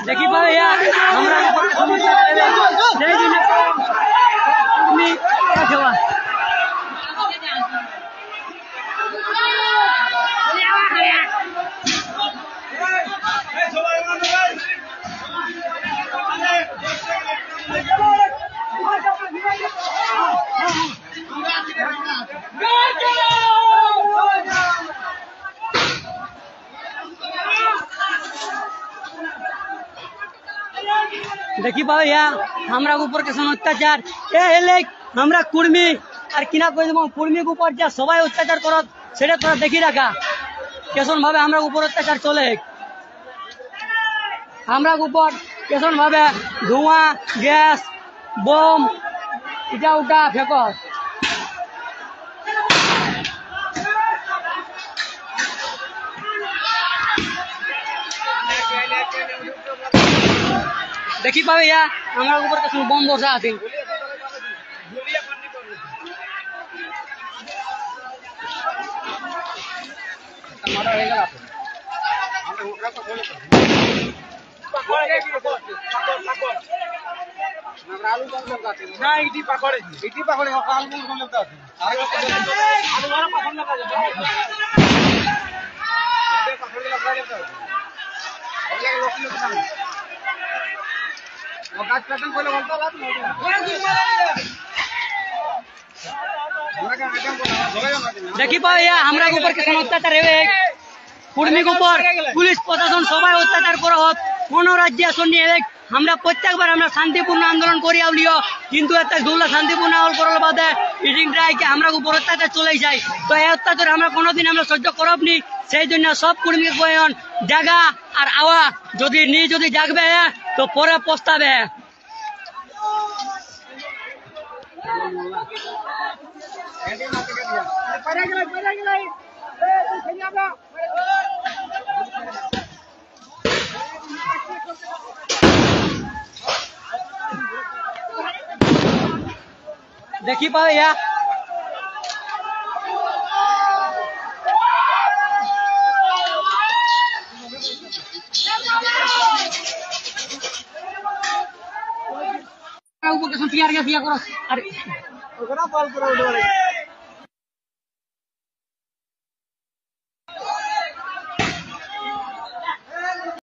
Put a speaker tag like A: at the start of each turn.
A: देखी भैया हमरा देखी भैया हमरा ऊपर के अत्याचार हमरा कुर्मी और किना कह देव कुर्मी के ऊपर जा सबाई अत्याचार करत सेटा तोरा देखी रखा केसन भावे हमरा ऊपर अत्याचार चले हमरा ऊपर केसन भावे धुआं गैस बम इटा उटा फेंक देखी पावे या हमरा ऊपर केसन बम बरसा आते ना इटी पकड़े आलू कौन लगता है आलू वाला पकड़ लगा पकड़ लगा लेता है देखी पाया हमरा ऊपर के अत्याचार कुर्मी के ऊपर पुलिस प्रशासन सबाई अत्याचार कोनो राज्य शुनिए हमरा प्रत्येक बार हमरा शांतिपूर्ण आंदोलन करिया लियो किंतु एत दूल्हा शांतिपूर्ण आंदोलन करल बादे इडिंग ट्राई के हमरा ऊपर अत्याचार चले जाए तो ए अत्याचार हमरा कोनोदिन हमरा सह्य करब नी সেই জন্য সব কর্মী কয়ন জায়গা আর আওয়া যদি জাগবে তো পরে পস্তাবে দেখি পাবে ইয়া ऊपर के सुन तैयार करो अरे ओकरा पाल करो